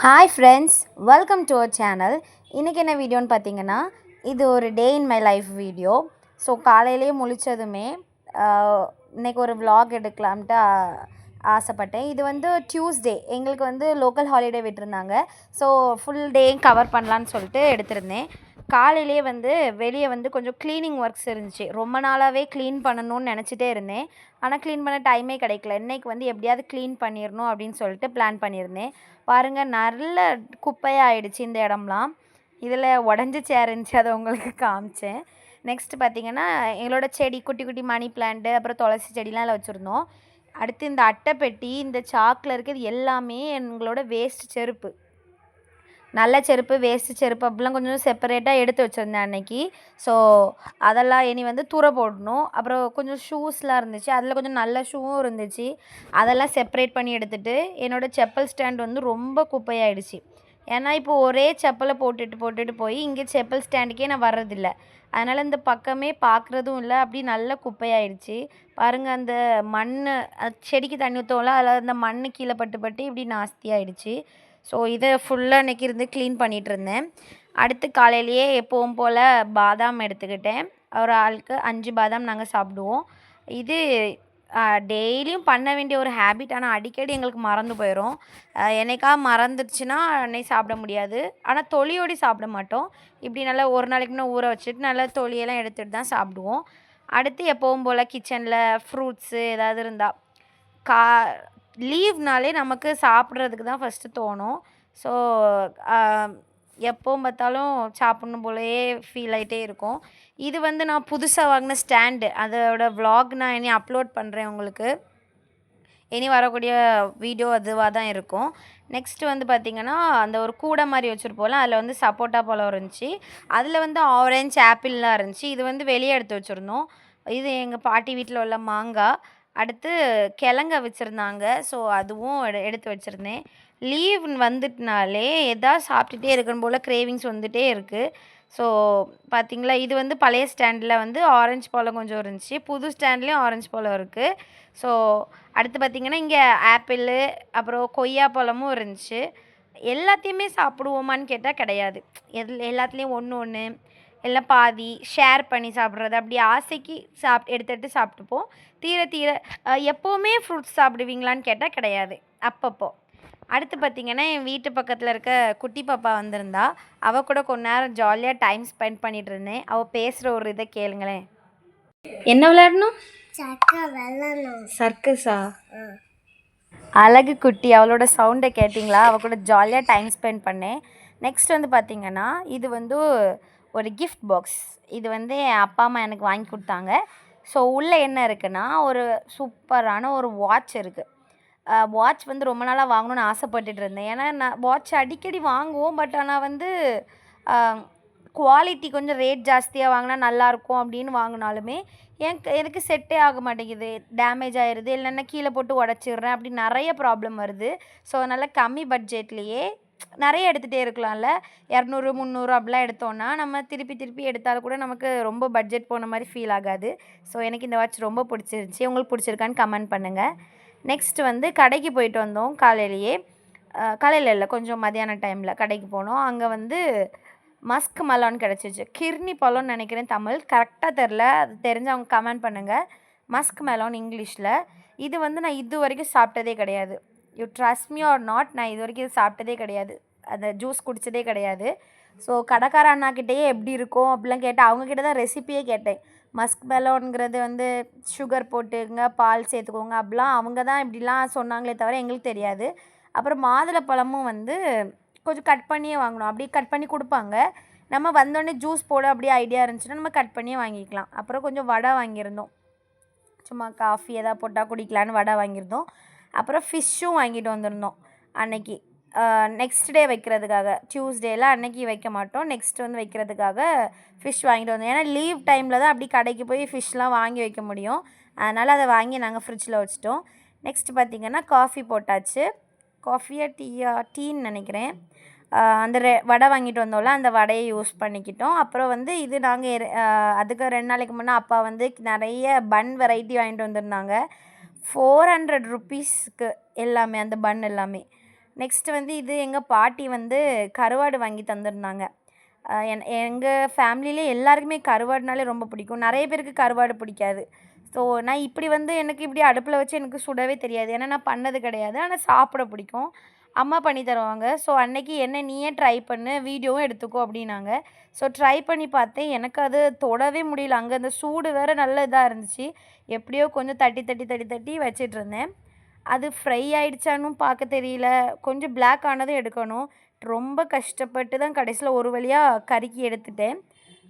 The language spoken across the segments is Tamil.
Hi friends, welcome to our channel. இன்றைக்கி என்ன வீடியோன்னு பார்த்தீங்கன்னா, இது ஒரு day in my life video. So காலையிலேயே முழிச்சதுமே இன்றைக்கி ஒரு vlog எடுக்கலாம்ட்டு ஆசைப்பட்டேன். இது வந்து டியூஸ்டே, எங்களுக்கு வந்து லோக்கல் ஹாலிடே விட்டுருந்தாங்க. ஸோ ஃபுல் டே கவர் பண்ணலான்னு சொல்லிட்டு எடுத்திருந்தேன். காலையிலேயே வந்து வெளியே வந்து கொஞ்சம் க்ளீனிங் ஒர்க்ஸ் இருந்துச்சு. ரொம்ப நாளாகவே க்ளீன் பண்ணணும்னு நினச்சிட்டே இருந்தேன். ஆனால் க்ளீன் பண்ண டைமே கிடைக்கல. இன்றைக்கி வந்து எப்படியாவது க்ளீன் பண்ணிடணும் அப்படின்னு சொல்லிட்டு பிளான் பண்ணியிருந்தேன். பாருங்கள், நல்ல குப்பையாகிடுச்சு இந்த இடம்லாம். இதில் உடஞ்ச சேர் இருந்துச்சு, அதை உங்களுக்கு காமிச்சேன். நெக்ஸ்ட்டு பார்த்திங்கன்னா, எங்களோட செடி குட்டி குட்டி மணி பிளான்ட்டு, அப்புறம் துளசி செடிலாம் அதில் வச்சுருந்தோம். அடுத்து இந்த அட்டைப்பெட்டி, இந்த சாக்கில் இருக்கிறது எல்லாமே எங்களோட வேஸ்ட் செருப்பு. நல்ல செருப்பு, வேஸ்ட்டு செருப்பு அப்படிலாம் கொஞ்சம் செப்பரேட்டாக எடுத்து வச்சுருந்தேன் அன்னைக்கு. ஸோ அதெல்லாம் இனி வந்து தூர போடணும். அப்புறம் கொஞ்சம் ஷூஸ்லாம் இருந்துச்சு, அதில் கொஞ்சம் நல்ல ஷூவும் இருந்துச்சு. அதெல்லாம் செப்பரேட் பண்ணி எடுத்துகிட்டு, என்னோடய செப்பல் ஸ்டாண்ட் வந்து ரொம்ப குப்பையாயிடுச்சு. ஏன்னா இப்போ ஒரே செப்பலை போட்டுட்டு போய் இங்கே செப்பல் ஸ்டாண்டுக்கே நான் வர்றதில்ல. அதனால் இந்த பக்கமே பார்க்குறதும் இல்லை. அப்படி நல்ல குப்பையாயிடுச்சு. பாருங்கள், அந்த மண் செடிக்கு தண்ணி ஊற்றோம்ல, அதில் அந்த மண் கீழே பட்டு இப்படி நாஸ்தியாகிடுச்சு. ஸோ இதை ஃபுல்லாக இன்றைக்கி இருந்து க்ளீன் பண்ணிகிட்ருந்தேன். அடுத்து காலையிலேயே எப்பவும் போல் பாதாம் எடுத்துக்கிட்டேன். ஒரு ஆளுக்கு 5 பாதாம் நாங்கள் சாப்பிடுவோம். இது டெய்லியும் பண்ண வேண்டிய ஒரு ஹேபிட். ஆனால் அடிக்கடி எங்களுக்கு மறந்து போயிடும். என்னைக்கா மறந்துடுச்சுன்னா அன்னைக்கு சாப்பிட முடியாது. ஆனால் தொலியோடு சாப்பிட மாட்டோம். இப்படி நல்லா ஒரு நாளைக்கு முன்னே ஊற வச்சுட்டு நல்லா தொலியெல்லாம் எடுத்துகிட்டு தான் சாப்பிடுவோம். அடுத்து எப்பவும் போல் கிச்சனில் ஃப்ரூட்ஸு ஏதாவது இருந்தால் லீவ்னாலே நமக்கு சாப்பிட்றதுக்கு தான் ஃபஸ்ட்டு தோணும். ஸோ எப்போவும் பார்த்தாலும் சாப்பிட்ணும் போலயே ஃபீல் ஆகிட்டே இருக்கும். இது வந்து நான் புதுசாக வாங்கின ஸ்டாண்டு. அதோட vlog நான் இனி அப்லோட் பண்ணுறேன் உங்களுக்கு. இனி வரக்கூடிய வீடியோ அதுவாக தான் இருக்கும். நெக்ஸ்ட்டு வந்து பார்த்திங்கன்னா, அந்த ஒரு கூடை மாதிரி வச்சுருப்போம்ல, அதில் வந்து சப்போட்டா பழம் இருந்துச்சு. அதில் வந்து ஆரஞ்சு, ஆப்பிள்லாம் இருந்துச்சு. இது வந்து வெளியே எடுத்து வச்சுருந்தோம். இது எங்கள் பாட்டி வீட்டில் உள்ள மாங்காய். அடுத்து கிழங்க வச்சுருந்தாங்க. ஸோ அதுவும் எடுத்து வச்சுருந்தேன். லீவ் வந்துட்டுனாலே எதாவது சாப்பிட்டுட்டே இருக்கணும் போல் கிரேவிங்ஸ் வந்துகிட்டே இருக்குது. ஸோ பார்த்திங்களா, இது வந்து பழைய ஸ்டாண்டில் வந்து ஆரஞ்சு பழம் கொஞ்சம் இருந்துச்சு. புது ஸ்டாண்ட்லேயும் ஆரஞ்சு பழம் இருக்குது. ஸோ அடுத்து பார்த்திங்கன்னா, இங்கே ஆப்பிளு அப்புறம் கொய்யா பழமும் இருந்துச்சு. எல்லாத்தையுமே சாப்பிடுவோமான்னு கேட்டால் கிடையாது. எல்லாத்துலேயும் ஒன்று ஒன்று எல்லாம் பாதி ஷேர் பண்ணி சாப்பிட்றது. அப்படி ஆசைக்கு எடுத்துகிட்டு சாப்பிட்டுப்போம். தீர எப்போவுமே ஃப்ரூட்ஸ் சாப்பிடுவீங்களான்னு கேட்டால் கிடையாது, அப்பப்போ. அடுத்து பார்த்திங்கன்னா, என் வீட்டு பக்கத்தில் இருக்க குட்டி பாப்பா வந்திருந்தா. அவள் கூட கொஞ்ச நேரம் ஜாலியாக டைம் ஸ்பெண்ட் பண்ணிகிட்டு இருந்தேன். அவள் பேசுகிற ஒரு இதை கேளுங்களேன். என்ன விளையாடணும்? சர்க்கஸா? அழகு குட்டி, அவளோட சவுண்டை கேட்டிங்களா? அவள் கூட ஜாலியாக டைம் ஸ்பெண்ட் பண்ணேன். நெக்ஸ்ட் வந்து பார்த்திங்கன்னா, இது வந்து ஒரு கிஃப்ட் பாக்ஸ். இது வந்து என் அப்பா அம்மா எனக்கு வாங்கி கொடுத்தாங்க. ஸோ உள்ளே என்ன இருக்குன்னா, ஒரு சூப்பரான ஒரு வாட்ச் இருக்குது. வாட்ச் வந்து ரொம்ப நாளாக வாங்கணும்னு ஆசைப்பட்டுட்டு இருந்தேன். ஏன்னா நான் வாட்ச் அடிக்கடி வாங்குவோம். பட் ஆனால் வந்து குவாலிட்டி கொஞ்சம் ரேட் ஜாஸ்தியாக வாங்கினா நல்லாயிருக்கும் அப்படின்னு வாங்கினாலுமே எனக்கு செட்டே ஆக மாட்டேங்குது. டேமேஜ் ஆயிடுது, இல்லைன்னா கீழே போட்டு உடச்சிட்றேன். அப்படி நிறைய ப்ராப்ளம் வருது. ஸோ அதனால் கம்மி பட்ஜெட்லேயே நிறைய எடுத்துகிட்டே இருக்கலாம்ல. 200, 300 அப்படிலாம் எடுத்தோன்னா நம்ம திருப்பி எடுத்தாலும் கூட நமக்கு ரொம்ப பட்ஜெட் போன மாதிரி ஃபீல் ஆகாது. ஸோ எனக்கு இந்த வாட்ச் ரொம்ப பிடிச்சிருந்துச்சி. உங்களுக்கு பிடிச்சிருக்கான்னு கமெண்ட் பண்ணுங்கள். நெக்ஸ்ட்டு வந்து கடைக்கு போயிட்டு வந்தோம் காலையிலேயே. காலையில் இல்லை, கொஞ்சம் மதியான டைமில் கடைக்கு போனோம். அங்கே வந்து மஸ்க் மெலான் கிடச்சிச்சு. கிர்னி பழம்னு நினைக்கிறேன் தமிழ், கரெக்டாக தெரில. அது தெரிஞ்சவங்க கமெண்ட் பண்ணுங்கள். மஸ்க் மெலான் இங்கிலீஷில். இது வந்து நான் இது வரைக்கும் சாப்பிட்டதே கிடையாது. You trust me or not, நான் இது வரைக்கும் இது சாப்பிட்டதே கிடையாது. அந்த ஜூஸ் குடித்ததே கிடையாது. ஸோ கடைக்கார அண்ணாக்கிட்டேயே எப்படி இருக்கும் அப்படிலாம் கேட்டேன். அவங்கக்கிட்ட தான் ரெசிப்பியே கேட்டேன். மஸ்க் மெலோன்ங்கிறது வந்து சுகர் போட்டுங்க, பால் சேர்த்துக்கோங்க அப்படிலாம் அவங்க தான் இப்படிலாம் சொன்னாங்களே தவிர எங்களுக்கு தெரியாது. அப்புறம் மாதுளப்பழமும் வந்து கொஞ்சம் கட் பண்ணியே வாங்கணும். அப்படியே கட் பண்ணி கொடுப்பாங்க. நம்ம வந்தோடனே ஜூஸ் போட அப்படியே ஐடியா இருந்துச்சுன்னா நம்ம கட் பண்ணியே வாங்கிக்கலாம். அப்புறம் கொஞ்சம் வடை வாங்கியிருந்தோம். சும்மா காஃபி எதாவது போட்டால் குடிக்கலான்னு வடை வாங்கியிருந்தோம். அப்புறம் ஃபிஷ்ஷும் வாங்கிட்டு வந்திருந்தோம் அன்னைக்கு. நெக்ஸ்ட் டே வைக்கிறதுக்காக. டியூஸ்டேயில் அன்னைக்கு வைக்க மாட்டோம், நெக்ஸ்ட் வந்து வைக்கிறதுக்காக ஃபிஷ் வாங்கிட்டு வந்தோம். ஏன்னா லீவ் டைமில் தான் அப்படி கடைக்கு போய் ஃபிஷ்லாம் வாங்கி வைக்க முடியும். அதனால் அதை வாங்கி நாங்கள் ஃப்ரிட்ஜில் வச்சுட்டோம். நெக்ஸ்ட்டு பார்த்திங்கன்னா, காஃபி போட்டாச்சு. காஃபியா டீன்னு நினைக்கிறேன். அந்த வடை வாங்கிட்டு வந்தோம்ல, அந்த வடையை யூஸ் பண்ணிக்கிட்டோம். அப்புறம் வந்து இது நாங்கள் அதுக்கு 2 நாளைக்கு முன்னே அப்பா வந்து நிறைய பன் வெரைட்டி வாங்கிட்டு வந்திருந்தாங்க. 400 ருப்பீஸ்க்கு எல்லாமே, அந்த பன் எல்லாமே. நெக்ஸ்ட் வந்து இது எங்கள் பாட்டி வந்து கருவாடு வாங்கி தந்திருந்தாங்க. எங்கள் ஃபேமிலியிலே எல்லாருக்குமே கருவாடுனாலே ரொம்ப பிடிக்கும். நிறைய பேருக்கு கருவாடு பிடிக்காது. ஸோ நான் இப்படி வந்து எனக்கு இப்படி அடுப்பில் வச்சு எனக்கு சுடவே தெரியாது. ஏன்னா நான் பண்ணது கிடையாது. ஆனால் சாப்பிட பிடிக்கும். அம்மா பண்ணி தருவாங்க. ஸோ அன்னைக்கு என்ன நீயே ட்ரை பண்ணு, வீடியோவும் எடுத்துக்கோ அப்படின்னாங்க. ஸோ ட்ரை பண்ணி பார்த்தேன். எனக்கு அது தொடவே முடியல. அங்கே அந்த சூடு வேறு நல்ல இதாக இருந்துச்சு. எப்படியோ கொஞ்சம் தட்டி தட்டி தட்டி தட்டி வச்சிட்ருந்தேன். அது ஃப்ரை ஆயிடுச்சான்னும் பார்க்க தெரியல. கொஞ்சம் பிளாக் ஆனதும் எடுக்கணும். ரொம்ப கஷ்டப்பட்டு தான் கடைசியில் ஒரு வழியாக கருக்கி எடுத்துட்டேன்.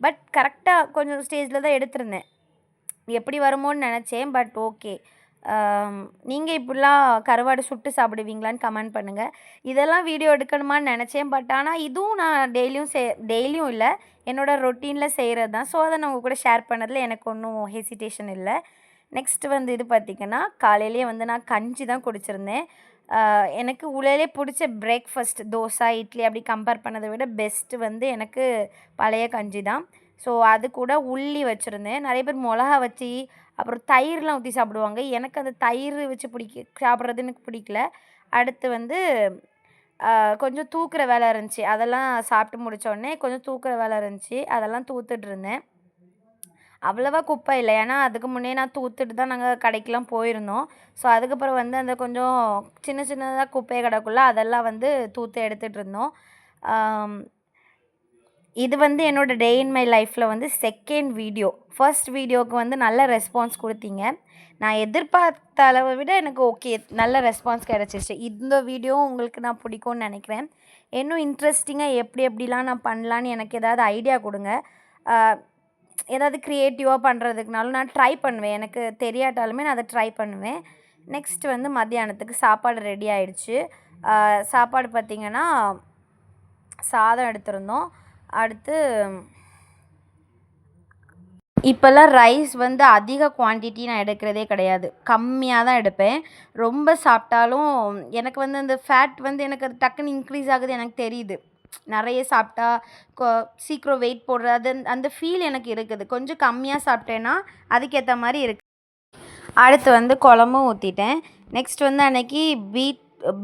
பட் கரெக்டாக கொஞ்சம் ஸ்டேஜில் தான் எடுத்திருந்தேன். எப்படி வருமோன்னு நினச்சேன். But okay. நீங்கள் இப்படிலாம் கருவாடு சுட்டு சாப்பிடுவீங்களான்னு கமெண்ட் பண்ணுங்கள். இதெல்லாம் வீடியோ எடுக்கணுமான்னு நினச்சேன். பட் ஆனால் இதுவும் நான் டெய்லியும் இல்லை, என்னோடய ரொட்டீனில் செய்கிறது தான். ஸோ அதை நான் உங்கள் கூட ஷேர் பண்ணதில் எனக்கு ஒன்றும் ஹெசிடேஷன் இல்லை. நெக்ஸ்ட்டு வந்து இது பார்த்திங்கன்னா, காலையிலேயே வந்து நான் கஞ்சி தான் குடிச்சிருந்தேன். எனக்கு உலகிலே பிடிச்ச பிரேக்ஃபாஸ்ட் தோசை, இட்லி அப்படி கம்பேர் பண்ணதை விட பெஸ்ட்டு வந்து எனக்கு பழைய கஞ்சி தான். ஸோ அது கூட உள்ளி வச்சுருந்தேன். நிறைய பேர் மிளகா வச்சு அப்புறம் தயிர்லாம் ஊற்றி சாப்பிடுவாங்க. எனக்கு அந்த தயிர் வச்சு சாப்பிட்றது எனக்கு பிடிக்கல. அடுத்து வந்து கொஞ்சம் தூக்குற வேலை இருந்துச்சு. அதெல்லாம் சாப்பிட்டு முடித்தோடனே கொஞ்சம் தூக்குற வேலை இருந்துச்சு. அதெல்லாம் தூத்துட்ருந்தேன். அவ்வளவா குப்பை இல்லை. ஏன்னா அதுக்கு முன்னே நான் தூத்துட்டு தான் நாங்கள் கடைக்கெலாம் போயிருந்தோம். ஸோ அதுக்கப்புறம் வந்து அந்த கொஞ்சம் சின்ன சின்னதாக குப்பையை கிடக்குள்ள அதெல்லாம் வந்து தூத்து எடுத்துகிட்ருந்தோம். இது வந்து என்னோடய டே இன் மை லைஃப்பில் வந்து செகண்ட் வீடியோ. ஃபர்ஸ்ட் வீடியோவுக்கு வந்து நல்ல ரெஸ்பான்ஸ் கொடுத்தீங்க. நான் எதிர்பார்த்த அளவை விட எனக்கு ஓகே, நல்ல ரெஸ்பான்ஸ் கிடச்சிருச்சு. இந்த வீடியோவும் உங்களுக்கு நான் பிடிக்கும்னு நினைக்கிறேன். இன்னும் இன்ட்ரெஸ்டிங்காக எப்படி எப்படிலாம் நான் பண்ணலான்னு எனக்கு ஏதாவது ஐடியா கொடுங்க. ஏதாவது க்ரியேட்டிவாக பண்ணுறதுக்குனாலும் நான் ட்ரை பண்ணுவேன். எனக்கு தெரியாட்டாலுமே நான் அதை ட்ரை பண்ணுவேன். நெக்ஸ்ட் வந்து மத்தியானத்துக்கு சாப்பாடு ரெடி ஆகிடுச்சு. சாப்பாடு பார்த்திங்கன்னா சாதம் எடுத்திருந்தோம். அடுத்து இப்போல்லாம் ரைஸ் வந்து அதிக குவான்டிட்டி நான் எடுக்கிறதே கிடையாது. கம்மியாக தான் எடுப்பேன். ரொம்ப சாப்பிட்டாலும் எனக்கு வந்து அந்த ஃபேட் வந்து எனக்கு அது டக்குன்னு இன்க்ரீஸ் ஆகுது எனக்கு தெரியுது. நிறைய சாப்பிட்டா சீக்கிரம் வெயிட் போடுறது அந்த ஃபீல் எனக்கு இருக்குது. கொஞ்சம் கம்மியாக சாப்பிட்டேன்னா அதுக்கேற்ற மாதிரி இருக்குது. அடுத்து வந்து குழம்பும் ஊற்றிட்டேன். நெக்ஸ்ட் வந்து அன்றைக்கி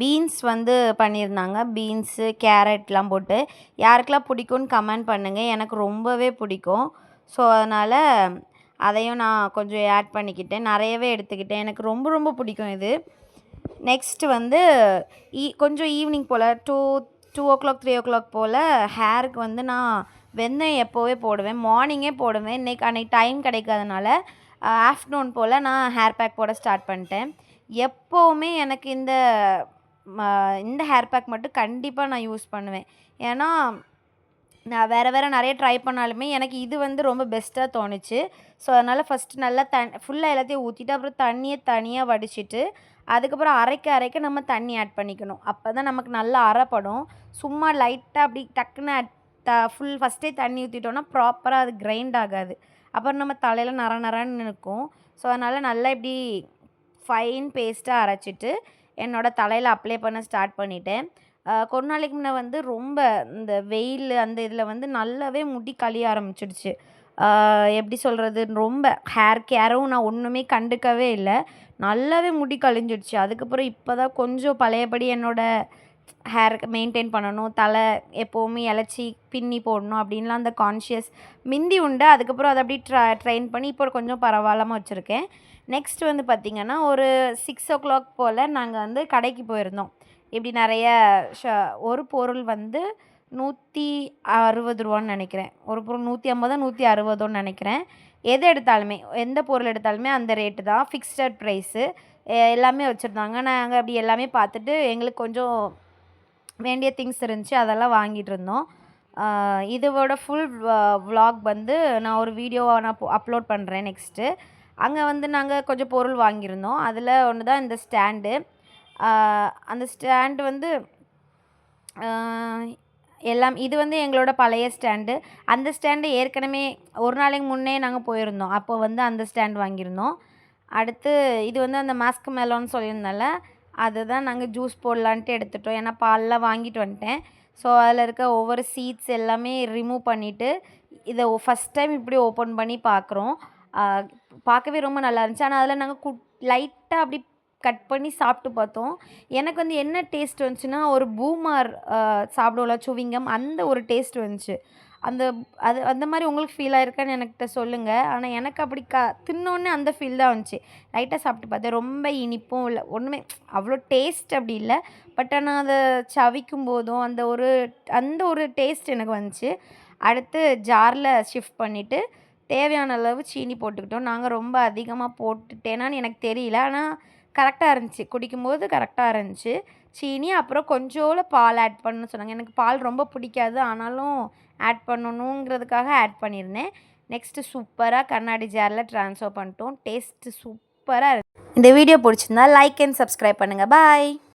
பீன்ஸ் வந்து பண்ணியிருந்தாங்க. பீன்ஸு, கேரட்லாம் போட்டு. யாருக்கெல்லாம் பிடிக்கும்னு கமெண்ட் பண்ணுங்கள். எனக்கு ரொம்பவே பிடிக்கும். ஸோ அதனால் அதையும் நான் கொஞ்சம் ஆட் பண்ணிக்கிட்டேன். நிறையவே எடுத்துக்கிட்டேன். எனக்கு ரொம்ப ரொம்ப பிடிக்கும் இது. நெக்ஸ்ட்டு வந்து கொஞ்சம் ஈவினிங் போல் 2:00 3:00 போல் ஹேருக்கு வந்து நான் வெந்தயம் எப்போவே போடுவேன். மார்னிங்கே போடுவேன். அன்றைக்கி டைம் கிடைக்காதனால ஆஃப்டர்நூன் போல் நான் ஹேர் பேக் போட ஸ்டார்ட் பண்ணிட்டேன். எப்போவுமே எனக்கு இந்த ஹேர் பேக் மட்டும் கண்டிப்பாக நான் யூஸ் பண்ணுவேன். ஏன்னா நான் வேறு நிறைய ட்ரை பண்ணாலுமே எனக்கு இது வந்து ரொம்ப பெஸ்ட்டாக தோணுச்சு. ஸோ அதனால் ஃபஸ்ட்டு நல்லா ஃபுல்லாக எல்லாத்தையும் ஊற்றிட்டு அப்புறம் தண்ணியை தனியாக வடிச்சிட்டு அதுக்கப்புறம் அரைக்க நம்ம தண்ணி ஆட் பண்ணிக்கணும். அப்போ தான் நமக்கு நல்லா அரைப்படும். சும்மா லைட்டாக அப்படி டக்குன்னு ஃபஸ்ட்டே தண்ணி ஊற்றிட்டோன்னா ப்ராப்பராக அது கிரைண்ட் ஆகாது. அப்புறம் நம்ம தலையில் நரன்னு இருக்கும். ஸோ அதனால் நல்லா இப்படி ஃபைன் பேஸ்ட்டாக அரைச்சிட்டு என்னோடய தலையில் அப்ளை பண்ண ஸ்டார்ட் பண்ணிட்டேன். கொஞ்ச நாளைக்கு முன்னே வந்து ரொம்ப இந்த வெயில் அந்த இதில் வந்து நல்லாவே முடி கழிய ஆரம்பிச்சிடுச்சு. எப்படி சொல்கிறது, ரொம்ப ஹேர் கேரும் நான் ஒன்றுமே கண்டுக்கவே இல்லை. நல்லாவே முடி கழிஞ்சிடுச்சு. அதுக்கப்புறம் இப்போ தான் கொஞ்சம் பழையபடி என்னோடய ஹேர் மெயின்டைன் பண்ணணும், தலை எப்போவுமே இலச்சி பின்னி போடணும் அப்படின்லாம் அந்த கான்ஷியஸ் மிந்தி உண்டு. அதுக்கப்புறம் அதை அப்படி ட்ரெயின் பண்ணி இப்போ கொஞ்சம் பரவாயில்லாமல் வச்சுருக்கேன். நெக்ஸ்ட் வந்து பார்த்திங்கன்னா ஒரு 6:00 போல் நாங்கள் வந்து கடைக்கு போயிருந்தோம். இப்படி நிறைய ஒரு பொருள் வந்து 160 ரூபான்னு நினைக்கிறேன். ஒரு பொருள் 150 160 நினைக்கிறேன். எந்த பொருள் எடுத்தாலுமே அந்த ரேட்டு தான், ஃபிக்ஸ்டட் ப்ரைஸு எல்லாமே வச்சுருந்தாங்க. நாங்கள் அப்படி எல்லாமே பார்த்துட்டு எங்களுக்கு கொஞ்சம் வேண்டிய திங்ஸ் இருந்துச்சு, அதெல்லாம் வாங்கிட்டு இருந்தோம். இதோட ஃபுல் விலாக் வந்து நான் ஒரு வீடியோவாக நான் அப்லோட் பண்ணுறேன் நெக்ஸ்ட்டு. அங்கே வந்து நாங்கள் கொஞ்சம் பொருள் வாங்கியிருந்தோம். அதில் ஒன்று தான் இந்த ஸ்டாண்டு. அந்த ஸ்டாண்டு வந்து இது வந்து எங்களோட பழைய ஸ்டாண்டு. அந்த ஸ்டாண்டு ஏற்கனவே ஒரு நாளைக்கு முன்னே நாங்கள் போயிருந்தோம். அப்போ வந்து அந்த ஸ்டாண்ட் வாங்கியிருந்தோம். அடுத்து இது வந்து அந்த மாஸ்க் மெலோன்னு சொல்லியிருந்தால அதுதான் நாங்கள் ஜூஸ் போடலான்ட்டு எடுத்துட்டோம். ஏன்னா பால்லாம் வாங்கிட்டு வந்துட்டேன். ஸோ அதில் இருக்க ஒவ்வொரு சீட்ஸ் எல்லாமே ரிமூவ் பண்ணிவிட்டு இதை ஃபஸ்ட் டைம் இப்படி ஓப்பன் பண்ணி பார்க்குறோம். பார்க்கவே ரொம்ப நல்லா இருந்துச்சு. ஆனால் அதில் நாங்கள் லைட்டாக அப்படி கட் பண்ணி சாப்பிட்டு பார்த்தோம். எனக்கு வந்து என்ன டேஸ்ட் வந்துச்சுன்னா, ஒரு பூமர் சாப்பிடுவோம்ல சூவிங்கம் அந்த ஒரு டேஸ்ட் வந்துச்சு. அந்த அது அந்த மாரி உங்களுக்கு ஃபீல் ஆயிருக்கான்னு எனக்கிட்ட சொல்லுங்க. ஆனா எனக்கு அப்படி தின்னோனே அந்த ஃபீல் தான் வந்துச்சு. லைட்டா சாப்பிட்டு பார்த்தேன். ரொம்ப இனிப்பும் இல்ல. ஒண்ணுமே அவ்வளோ டேஸ்ட் அப்படி இல்ல. பட் ஆனா அத சவிக்கும்போதும் அந்த ஒரு டேஸ்ட் எனக்கு வந்துச்சு. அடுத்து ஜார்ல ஷிஃப்ட் பண்ணிட்டு, தேவையான அளவு சீனி போட்டுக்கிட்டோம். நாங்க ரொம்ப அதிகமா போட்டுட்டேனான்னு எனக்கு தெரியல. ஆனா கரெக்ட்டா இருந்துச்சு. குடிக்கும்போது கரெக்ட்டா இருந்துச்சு. சீனி அப்புறம் கொஞ்சோல பால் ஆட் பண்ணணும்னு சொன்னாங்க. எனக்கு பால் ரொம்ப பிடிக்காது. ஆனாலும் ஆட் பண்ணணுங்கிறதுக்காக ஆட் பண்ணியிருந்தேன். நெக்ஸ்ட்டு சூப்பரா கண்ணாடி ஜார்ல ட்ரான்ஸ்ஃபர் பண்ணிட்டோம். டேஸ்ட்டு சூப்பரா இந்த வீடியோ பிடிச்சிருந்தா லைக் அண்ட் சப்ஸ்கிரைப் பண்ணுங்க. பாய்.